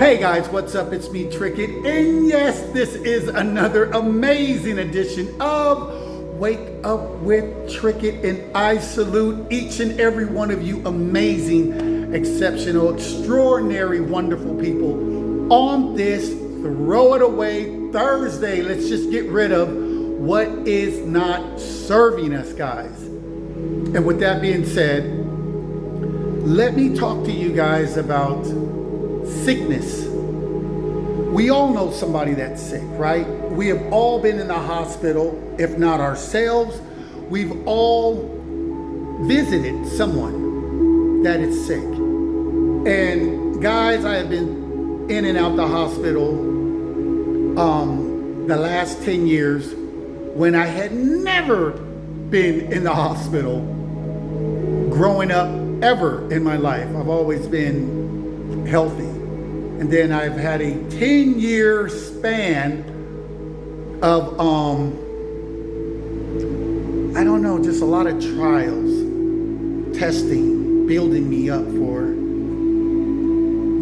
Hey guys, what's up? It's me, Trickett, and yes, this is another amazing edition of Wake Up with Trickett, and I salute each and every one of you amazing, exceptional, extraordinary, wonderful people on this Throw It Away Thursday. Let's just get rid of what is not serving us, guys. And with that being said, let me talk to you guys about sickness. We all know somebody that's sick, right? We have all been in the hospital, if not ourselves. We've all visited someone that is sick. And guys, I have been in and out the hospital the last 10 years when I had never been in the hospital growing up ever in my life. I've always been healthy. And then I've had a 10-year span of, I don't know, just a lot of trials, testing, building me up for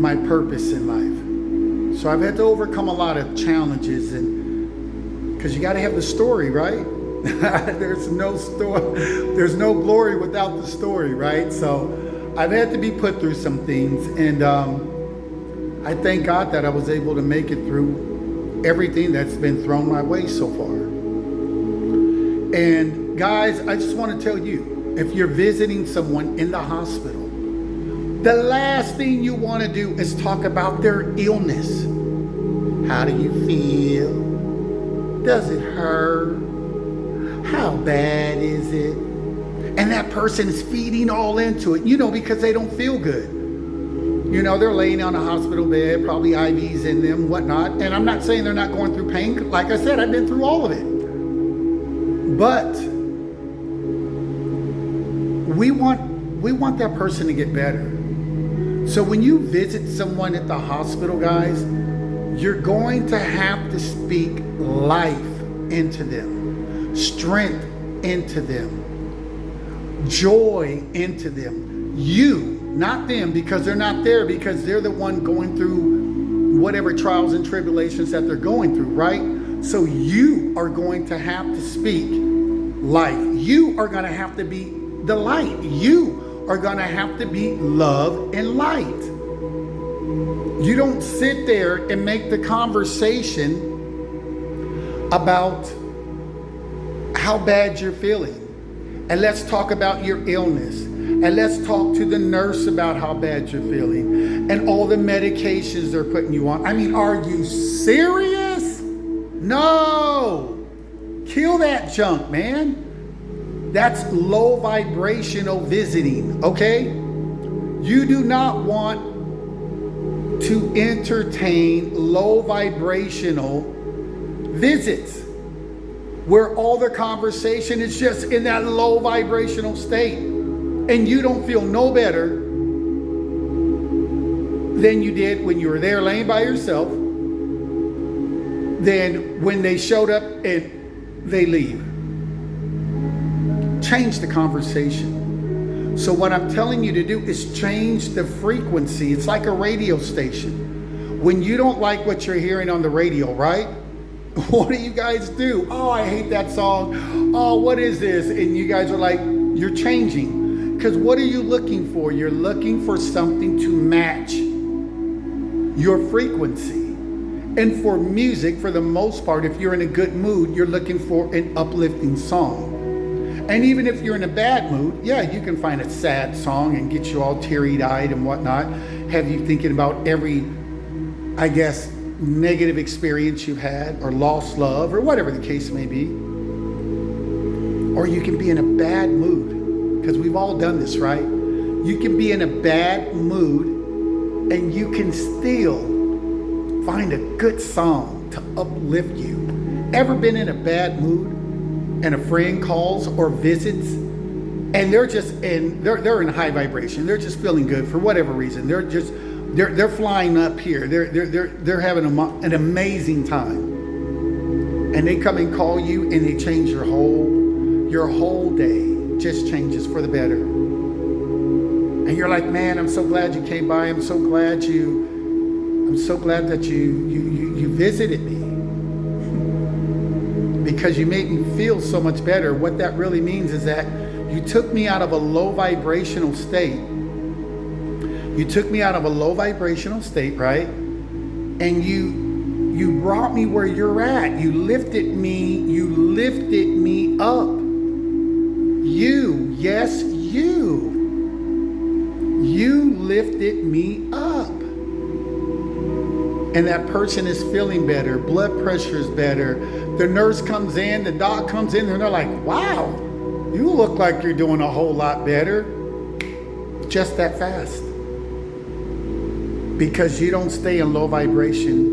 my purpose in life. So I've had to overcome a lot of challenges, and because you got to have the story, right? There's no glory without the story, right? So I've had to be put through some things, and I thank God that I was able to make it through everything that's been thrown my way so far. And guys, I just want to tell you, if you're visiting someone in the hospital, the last thing you want to do is talk about their illness. How do you feel? Does it hurt? How bad is it? And that person is feeding all into it, because they don't feel good. They're laying on a hospital bed, probably IVs in them, whatnot. And I'm not saying they're not going through pain. Like I said, I've been through all of it. But we want that person to get better. So when you visit someone at the hospital, guys, you're going to have to speak life into them, strength into them, joy into them. You, not them, because they're not there, because they're the one going through whatever trials and tribulations that they're going through, right? So you are going to have to speak life. You are going to have to be the light. You are going to have to be love and light. You don't sit there and make the conversation about how bad you're feeling. And let's talk about your illness. And let's talk to the nurse about how bad you're feeling and all the medications they're putting you on. I mean, are you serious? No. Kill that junk, man. That's low vibrational visiting, okay? You do not want to entertain low vibrational visits where all the conversation is just in that low vibrational state. And you don't feel no better than you did when you were there laying by yourself than when they showed up and they leave. Change the conversation. So what I'm telling you to do is change the frequency. It's like a radio station. When you don't like what you're hearing on the radio, right? What do you guys do? Oh, I hate that song. Oh, what is this? And you guys are like, you're changing. Because what are you looking for? You're looking for something to match your frequency. And for music, for the most part, if you're in a good mood, you're looking for an uplifting song. And even if you're in a bad mood, yeah, you can find a sad song and get you all teary-eyed and whatnot. Have you thinking about every, negative experience you've had or lost love or whatever the case may be. Or you can be in a bad mood. Because we've all done this, right? You can be in a bad mood and you can still find a good song to uplift you. Ever been in a bad mood and a friend calls or visits and they're in high vibration. They're just feeling good for whatever reason. They're flying up here. They're having an amazing time. And they come and call you and they change your whole day. Just changes for the better. And you're like, man, I'm so glad you came by. I'm so glad you I'm so glad that you visited me, because you made me feel so much better. What that really means is that you took me out of a low vibrational state. You took me out of a low vibrational state, right? And you brought me where you're at. You lifted me up. You, yes, you lifted me up. And that person is feeling better. Blood pressure is better. The nurse comes in, the doc comes in, and they're like, wow, you look like you're doing a whole lot better. Just that fast. Because you don't stay in low vibrational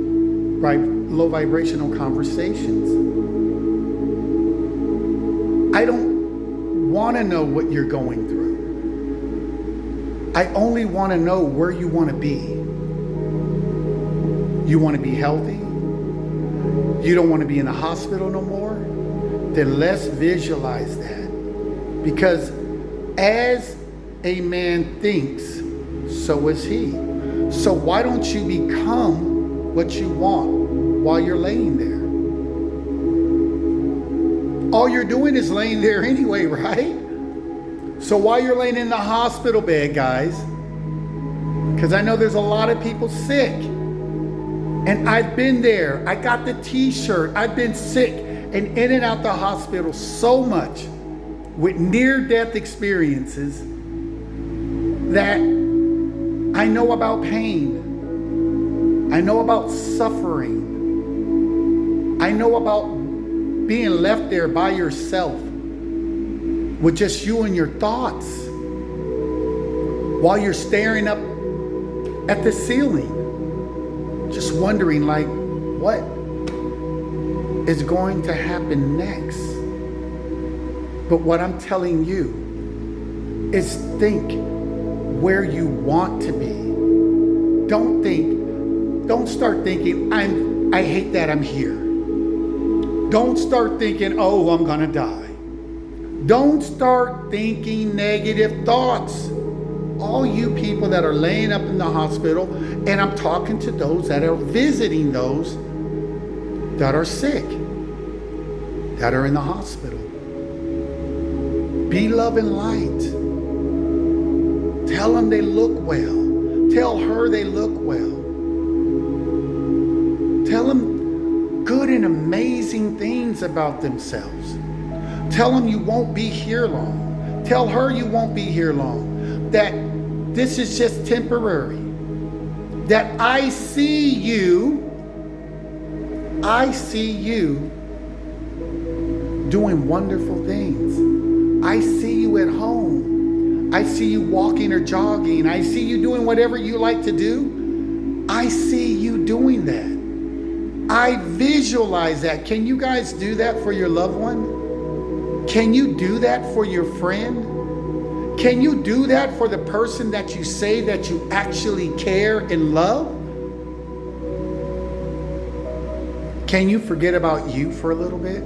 conversations. I don't want to know what you're going through. I only want to know where you want to be. You want to be healthy? You don't want to be in the hospital no more? Then let's visualize that. Because as a man thinks, so is he. So why don't you become what you want while you're laying there? All you're doing is laying there anyway, right? So while you're laying in the hospital bed, guys, because I know there's a lot of people sick, and I've been there. I got the t-shirt. I've been sick and in and out the hospital so much with near-death experiences that I know about pain. I know about suffering. I know about being left there by yourself with just you and your thoughts while you're staring up at the ceiling, just wondering, like, what is going to happen next? But what I'm telling you is think where you want to be. Don't start thinking, I hate that I'm here. Don't start thinking, oh, I'm gonna die. Don't start thinking negative thoughts. All you people that are laying up in the hospital, and I'm talking to those that are visiting those that are sick, that are in the hospital. Be love and light. Tell them they look well. Tell her they look well. Tell them good and amazing things about themselves. Tell them you won't be here long. Tell her you won't be here long. That this is just temporary. That I see you doing wonderful things. I see you at home. I see you walking or jogging. I see you doing whatever you like to do. I see you doing that. I visualize that. Can you guys do that for your loved one? Can you do that for your friend? Can you do that for the person that you say that you actually care and love? Can you forget about you for a little bit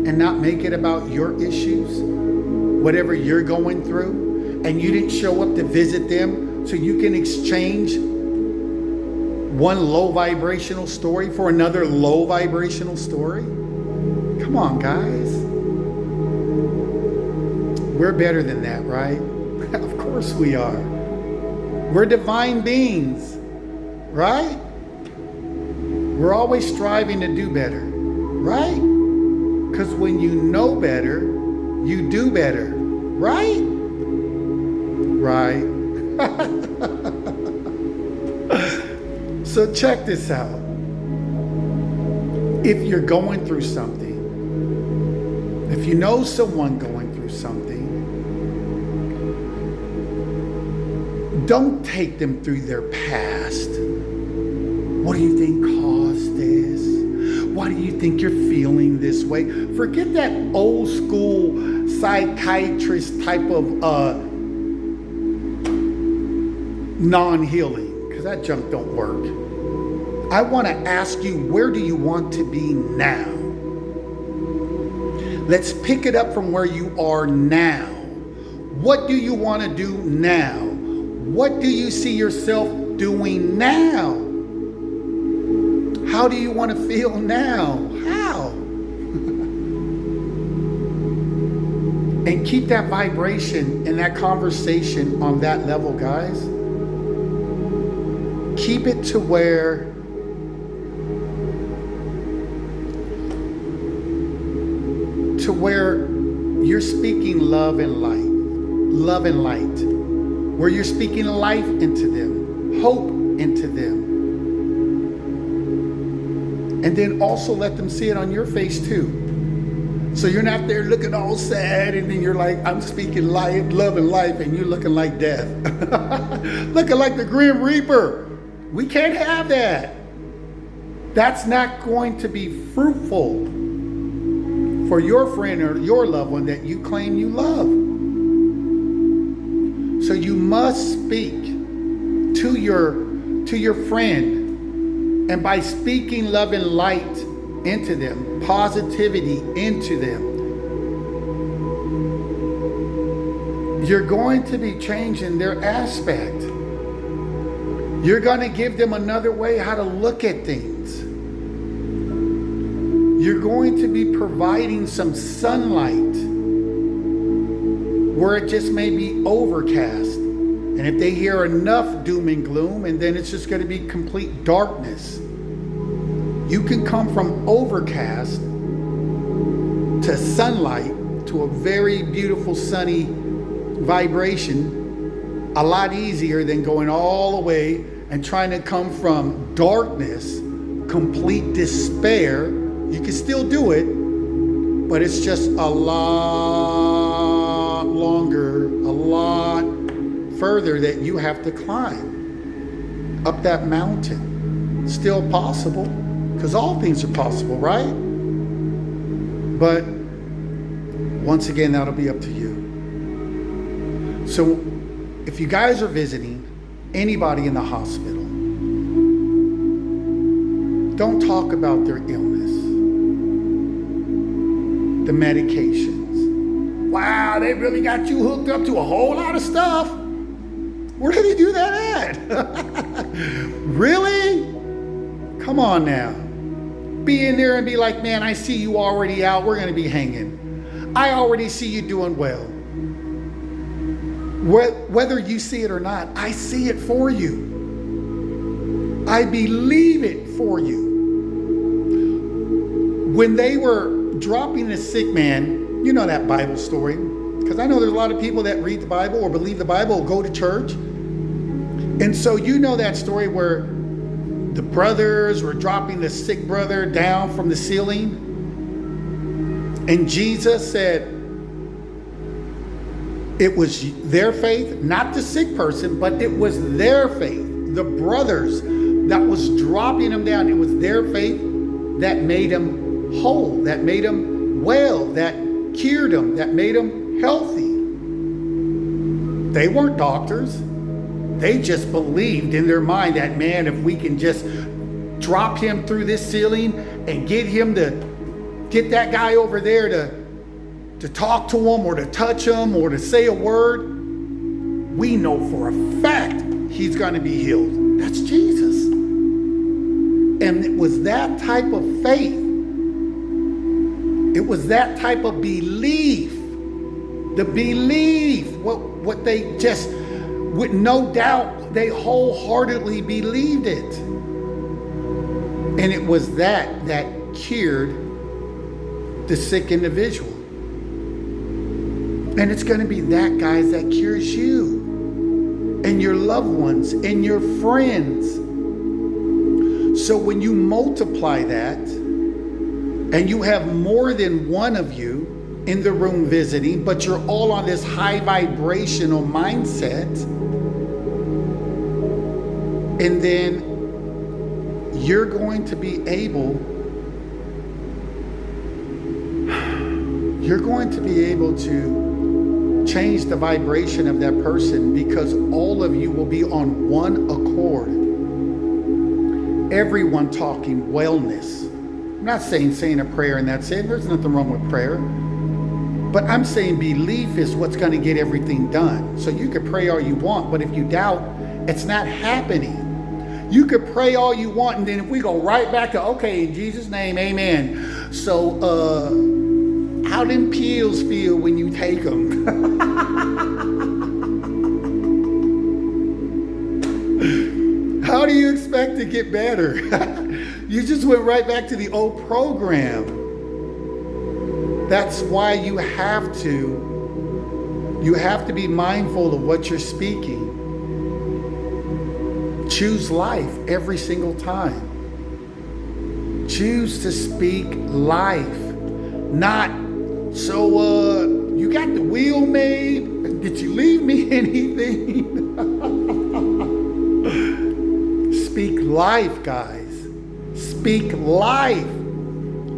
and not make it about your issues, whatever you're going through, and you didn't show up to visit them so you can exchange one low vibrational story for another low vibrational story? Come on, guys. We're better than that, right? Of course we are. We're divine beings, right? We're always striving to do better, right? Because when you know better, you do better, right? Right. So check this out. If you're going through something, if you know someone going through something, don't take them through their past. What do you think caused this? Why do you think you're feeling this way? Forget that old school psychiatrist type of non-healing, because that junk don't work. I want to ask you, where do you want to be now? Let's pick it up from where you are now. What do you want to do now? What do you see yourself doing now? How do you want to feel now? How? And keep that vibration and that conversation on that level, guys. Keep it to where you're speaking love and light, where you're speaking life into them, hope into them. And then also let them see it on your face too. So you're not there looking all sad and then you're like, I'm speaking life, love and life, and you're looking like death. Looking like the Grim Reaper. We can't have that. That's not going to be fruitful for your friend or your loved one that you claim you love. So you must speak to your friend, and by speaking love and light into them, positivity into them, you're going to be changing their aspect. You're going to give them another way how to look at things. You're going to be providing some sunlight where it just may be overcast. And if they hear enough doom and gloom, and then it's just going to be complete darkness. You can come from overcast to sunlight to a very beautiful sunny vibration a lot easier than going all the way and trying to come from darkness, complete despair. You can still do it, but it's just a lot longer, a lot further that you have to climb up that mountain. Still possible, because all things are possible, right? But once again, that'll be up to you. So if you guys are visiting anybody in the hospital, don't talk about their illness, the medications. Wow, they really got you hooked up to a whole lot of stuff. Where do they do that at? Really? Come on now. Be in there and be like, man, I see you already out. We're going to be hanging. I already see you doing well. Whether you see it or not, I see it for you. I believe it for you. When they were dropping a sick man, you know that Bible story, because I know there's a lot of people that read the Bible or believe the Bible or go to church. And so you know that story where the brothers were dropping the sick brother down from the ceiling. And Jesus said it was their faith, not the sick person, but it was their faith, the brothers that was dropping him down. It was their faith that made him whole, that made him well, that cured him, that made him healthy. They weren't doctors. They just believed in their mind that, man, if we can just drop him through this ceiling and get that guy over there to talk to him or to touch him or to say a word, we know for a fact he's going to be healed. That's Jesus. And it was that type of faith. It was that type of belief. The belief, what they just, with no doubt, they wholeheartedly believed it. And it was that cured the sick individual. And it's going to be that, guys, that cures you and your loved ones and your friends. So when you multiply that and you have more than one of you in the room visiting, but you're all on this high vibrational mindset, and then you're going to be able to change the vibration of that person, because all of you will be on one accord. Everyone talking wellness. I'm not saying a prayer and that's it. There's nothing wrong with prayer. But I'm saying belief is what's going to get everything done. So you can pray all you want, but if you doubt, it's not happening. You could pray all you want, and then if we go right back to, okay, in Jesus' name, amen. So, how them pills feel when you take them? How do you expect to get better? You just went right back to the old program. That's why you have to be mindful of what you're speaking. Choose life every single time. Choose to speak life. Not, so you got the wheel made? Did you leave me anything? Speak life, guys. Speak life.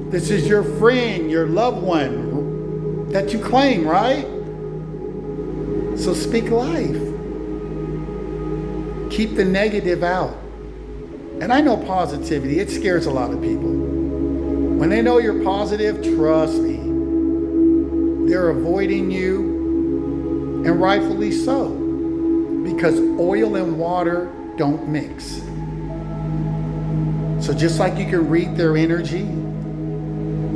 This is your friend, your loved one that you claim, right? So speak life. Keep the negative out. And I know positivity, it scares a lot of people. When they know you're positive, trust me, they're avoiding you, and rightfully so, because oil and water don't mix. So just like you can read their energy,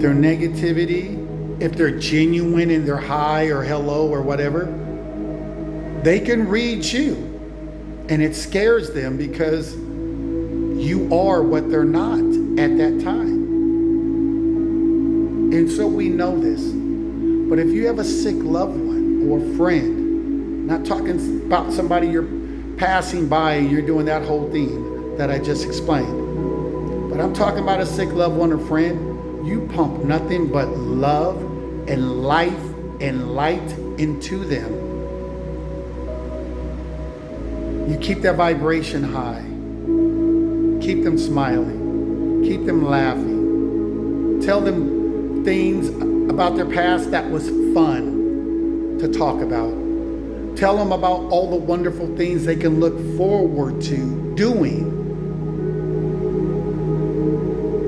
their negativity, if they're genuine in their hi or hello or whatever, they can read you, and it scares them because you are what they're not at that time. And so we know this. But if you have a sick loved one or friend, not talking about somebody you're passing by and you're doing that whole thing that I just explained, but I'm talking about a sick loved one or friend, you pump nothing but love and life and light into them. You keep that vibration high. Keep them smiling. Keep them laughing. Tell them things about their past that was fun to talk about. Tell them about all the wonderful things they can look forward to doing.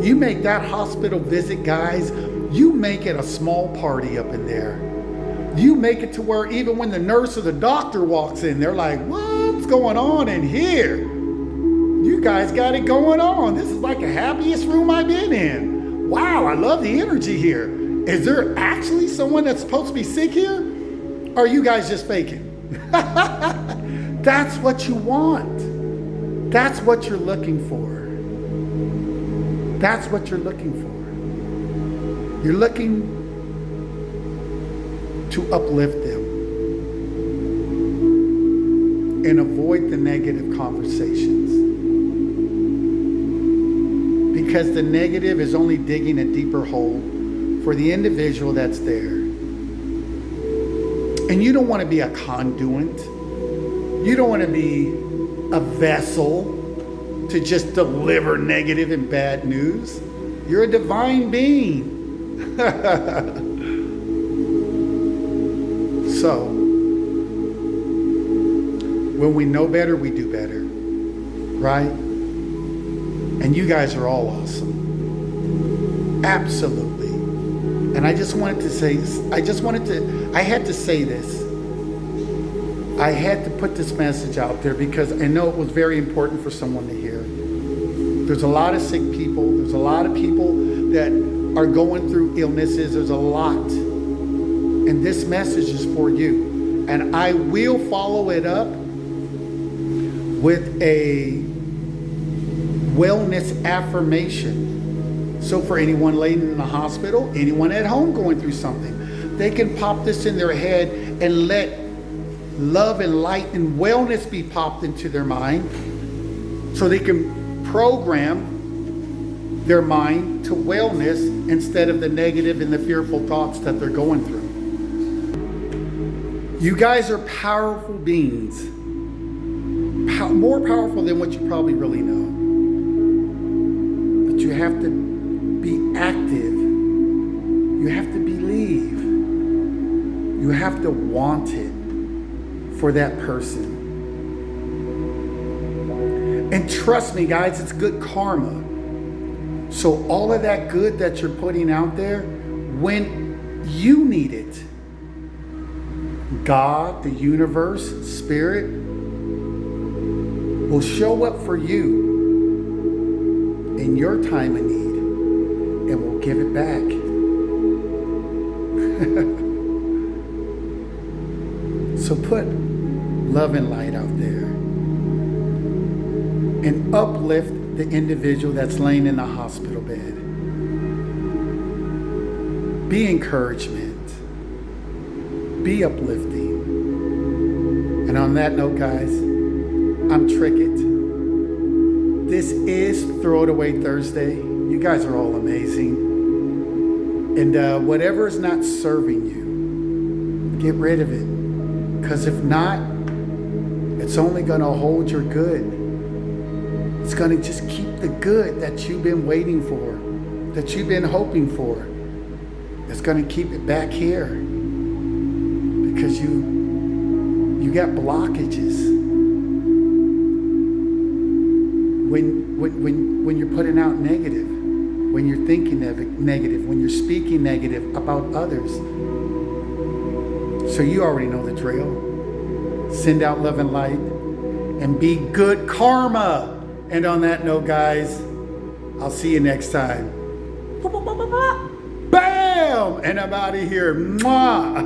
You make that hospital visit, guys, you make it a small party up in there. You make it to where even when the nurse or the doctor walks in, they're like, what's going on in here? You guys got it going on. This is like the happiest room I've been in. Wow, I love the energy here. Is there actually someone that's supposed to be sick here? Or are you guys just faking? That's what you want. That's what you're looking for. That's what you're looking for. You're looking to uplift them and avoid the negative conversations. Because the negative is only digging a deeper hole for the individual that's there. And you don't want to be a conduit. You don't want to be a vessel to just deliver negative and bad news. You're a divine being. So, when we know better, we do better. Right? And you guys are all awesome. Absolutely. And I just wanted to say, I had to say this. I had to put this message out there because I know it was very important for someone to hear. There's a lot of sick people. There's a lot of people that are going through illnesses. There's a lot. And this message is for you. And I will follow it up with a wellness affirmation. So for anyone laying in the hospital, anyone at home going through something, they can pop this in their head and let love and light and wellness be popped into their mind so they can program their mind to wellness instead of the negative and the fearful thoughts that they're going through. You guys are powerful beings. More powerful than what you probably really know. But you have to be active. You have to believe. You have to want it for that person. And trust me, guys, it's good karma. So all of that good that you're putting out there, when you need it, God, the universe, spirit, will show up for you in your time of need, and we'll give it back. So put love and light out there and uplift the individual that's laying in the hospital bed. Be encouragement. Be uplifting. And on that note, guys, I'm Trickett. This is Throw It Away Thursday. You guys are all amazing. And whatever is not serving you, get rid of it. Because if not, it's only going to hold your good. It's going to just keep the good that you've been waiting for, that you've been hoping for. It's going to keep it back here because you got blockages. When you're putting out negative, when you're thinking negative, when you're speaking negative about others. So you already know the drill. Send out love and light and be good karma. And on that note, guys, I'll see you next time. Bam! And I'm out of here. Mwah!